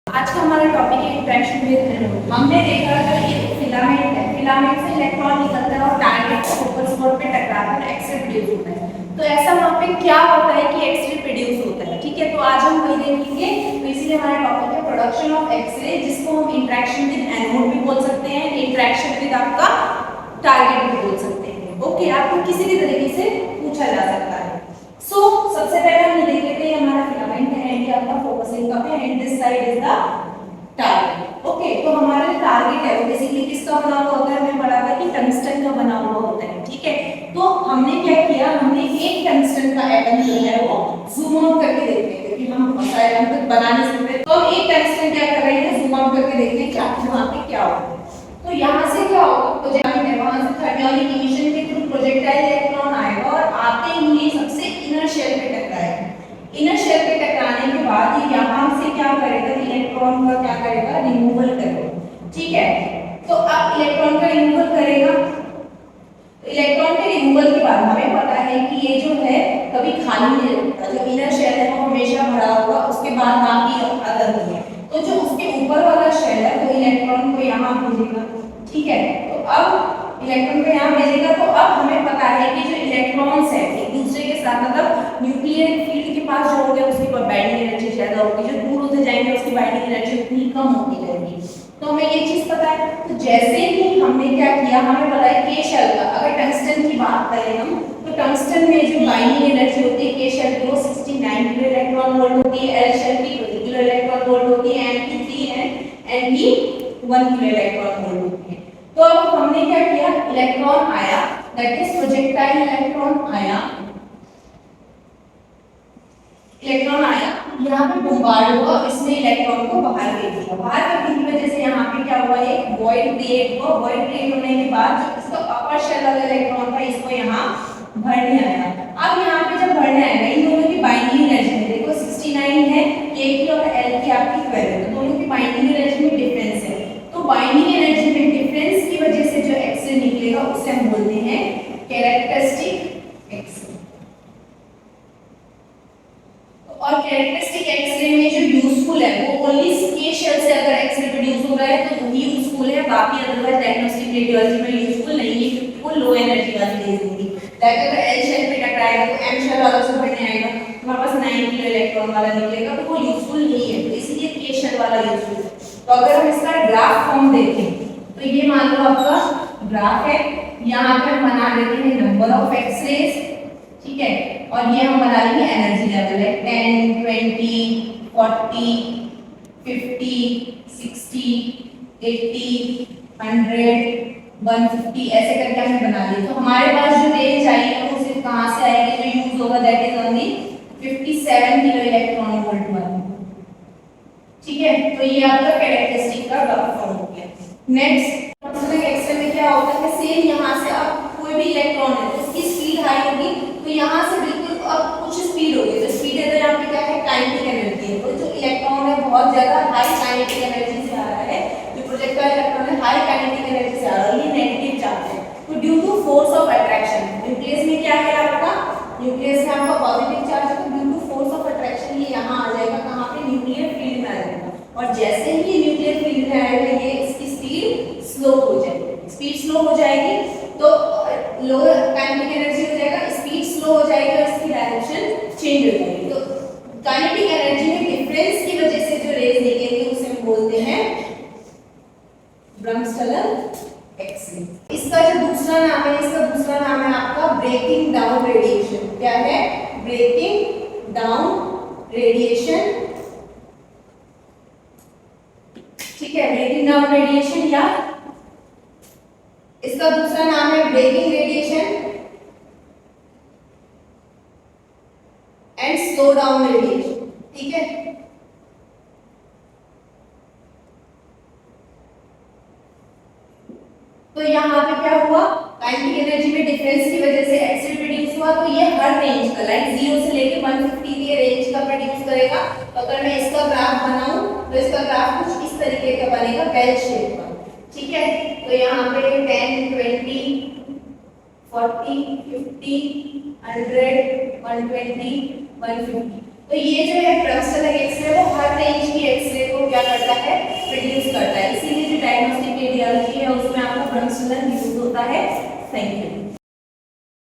आज का हमारा टॉपिक है इंटरेक्शन विद एनोड। हमने देखा जो ये फिलामेंट है, फिलामेंट से इलेक्ट्रॉन निकलता है और टारगेट फोकस स्पॉट पे टकराकर एक्स-रे प्रोड्यूस होता है। तो ऐसा वहां पे क्या होता है कि एक्स-रे प्रोड्यूस होता है, ठीक है। तो आज हम वही देखेंगे। तो इसलिए हमारा टॉपिक है प्रोडक्शन ऑफ एक्स-रे, जिसको हम इंटरेक्शन विद एनोड भी बोल सकते हैं, इंटरेक्शन विद आपका टारगेट भी बोल सकते हैं। ओके, आपको किसी भी तरीके से पूछा जा सकता है। सो सबसे पहले हम ये देख लेते हैं हमारा फिलामेंट है एंड ये आपका फोकसिंग कप है and this side is the target. Okay, तो हमारा जो टारगेट है वो बेसिकली किसका बना हुआ होता है? हमें पता था कि टंगस्टन का बना हुआ होता है, ठीक है। तो हमने क्या किया, हमने एक टंगस्टन का एटम जो है वो जूम आउट करके देखते हैं, क्योंकि हम शायद हम तक बना नहीं सकते। तो हम एक टंगस्टन क्या कर रहे हैं, जूम आउट करके देखते हैं कि आखिर वहां पे क्या होगा। तो यहाँ से क्या होगा, प्रोजेक्टाइल है, वहां से थर्मियोनिक इमिशन के थ्रू प्रोजेक्टाइल इलेक्ट्रॉन आएगा और आते ही सबसे इनर शेल पे टकराएगा। इनर शेल पे टकराने के बाद ये यहाँ से क्या करेगा, इलेक्ट्रॉन का क्या करेगा, रिमूवल करेगा, ठीक है। तो अब इलेक्ट्रॉन का रिमूवल करेगा, तो इलेक्ट्रॉन के रिमूवल के बाद हमें पता है कि ये जो है कभी खाली नहीं रहता, जो इनर शेल है वो हमेशा भरा होगा, उसके बाद बाकी अदर होंगे। तो जो उसके ऊपर वाला शेल है वो इलेक्ट्रॉन को यहाँ भेजेगा, ठीक है। तो अब इलेक्ट्रॉन को यहाँ भेजेगा, तो अब हमें पता है कि जो इलेक्ट्रॉन्स है एक दूसरे के साथ, मतलब न्यूक्लियर फील्ड के पास जो होंगे उसकी बाइंडिंग एनर्जी ज्यादा होगी, जो दूर होते जाएंगे उसकी बाइंडिंग एनर्जी उतनी कम होती रहेगी। तो हमें ये चीज पता है। तो जैसे ही हमने क्या किया, हमें पता है के शेल का, अगर टंगस्टन की बात करें हम, तो टंगस्टन में जो बाइंडिंग एनर्जी होती है के शेल की वो 69 किलो इलेक्ट्रॉन वोल्ट होती है, एल शेल की 20 किलो इलेक्ट्रॉन वोल्ट होती है, एन की 3 है, एन की 1 किलो इलेक्ट्रॉन वोल्ट होती है। तो अब हमने क्या किया, इलेक्ट्रॉन आया, दैट इज प्रोजेक्टाइल इलेक्ट्रॉन आया, इलेक्ट्रॉन आया यहाँ पे बम्बार्ड हुआ, इसने इलेक्ट्रॉन को बाहर फेंक दिया। बाहर फेंकने की वजह से यहाँ पे क्या हुआ, एक वॉइड क्रिएट हुआ। वॉइड क्रिएट होने के बाद जो इसका अपर शेल वाला इलेक्ट्रॉन था इसको यहाँ भरने आया। अब यहाँ पे जब भरने आएगा, इन दोनों की बाइंडिंग एनर्जी देखो 69 है, के की और एल की आपकी 12 है, तो दोनों की बाइंडिंग एनर्जी में डिफरेंस है। तो बाइंडिंग एनर्जी में डिफरेंस की वजह से जो एक्स-रे निकलेगा उसे हम बोलते हैं कैरेक्टरिस्टिक एक्स-रे। और कैरेक्टरिस्टिक एक्स-रे में जो यूजफुल है वो ओनली के शेल से अगर एक्स-रे प्रोड्यूस हो रहा है तो वही यूजफुल है, बाकी अदरवाइज डायग्नोस्टिक रेडियोलॉजी में यूजफुल नहीं है, क्योंकि वो लो एनर्जी वाली रेज होगी। लाइक अगर एल शेल पे टकराएगा तो एम शेल वाला से भरने आएगा, हमारे पास 9 किलो इलेक्ट्रॉन वाला निकलेगा, तो वो यूजफुल नहीं है, तो इसलिए के शेल वाला यूजफुल है। तो अगर हम इसका ग्राफ फॉर्म देखें तो ये मान लो आपका ग्राफ है, यहाँ पे हम बना देते हैं नंबर ऑफ एक्स-रेज, ठीक है, और ये हम बना लेंगे एनर्जी लेवल है 10 20 40 50 60 80 100 150 ऐसे करके हमने बना लिए। तो हमारे पास जो रेंज आई है वो सिर्फ कहाँ से आएगी, जो यूज होगा that is only 57 kilo electron volt वाला, ठीक है। तो ये आपका कैरेक्टरिस्टिक का ग्राफ फॉर्म हो गया। नेक्स्ट एक्स-रे में क्या होता है, सेम यहाँ से अब कोई भी इलेक्ट्रॉन है तो उसकी स्पीड हाई होगी, तो यहाँ से बिल्कुल अब कुछ स्पीड होगी, तो स्पीड है तो यहाँ पे क्या है, काइनेटिक एनर्जी है। तो जो इलेक्ट्रॉन है बहुत ज्यादा हाई काइनेटिक एनर्जी से आ रहा है, जो प्रोजेक्टाइल इलेक्ट्रॉन है हाई काइनेटिक एनर्जी से आ रहा है, ये नेगेटिव चार्ज है। तो due to force of attraction, nucleus में क्या है आपका, न्यूक्लियस में आपका पॉजिटिव चार्ज है, तो due to force of attraction ये यहाँ आ जाएगा, कहाँ पे, न्यूक्लियर फील्ड में आ जाएगा। और जैसे ही न्यूक्लियर फील्ड में आएगा ये इसकी स्पीड स्लो हो जाएगी, स्पीड स्लो हो जाएगी तो लो काइनेटिक एनर्जी हो जाएगा, स्पीड स्लो हो जाएगी और इसकी डायरेक्शन चेंज हो जाएगी। तो काइनेटिक एनर्जी में डिफरेंस की वजह से जो रेज निकलेंगे उसे हम बोलते हैं ब्रह्मस्टलर एक्स-रे। इसका जो दूसरा नाम है, इसका दूसरा नाम है आपका ब्रेकिंग डाउन रेडिएशन। क्या है, ब्रेकिंग डाउन रेडिएशन, ठीक है, ब्रेकिंग डाउन रेडिएशन, या इसका दूसरा नाम है braking radiation and slow down radiation, ठीक है। तो यहाँ पे क्या हुआ, काइनेटिक एनर्जी में डिफरेंस की वजह से एक्स-रे प्रोड्यूस हुआ, तो ये हर रेंज का, लाइक 0 से लेके 150 के रेंज का प्रोड्यूस करेगा। तो अगर मैं इसका ग्राफ बनाऊं तो इसका ग्राफ कुछ इस तरीके का बनेगा, बेल शेप का, ठीक है। तो यहाँ पे 10 20 40 50 100 120 150, तो ये जो है ट्रांसलेशनल एक्स-रे वो हर रेंज की एक्स-रे को क्या करता प्रोड्यूस करता है, इसीलिए जो डायग्नोस्टिक रेडियोलॉजी है उसमें आपका ब्रह्मसुलन यूज होता है। Thank you.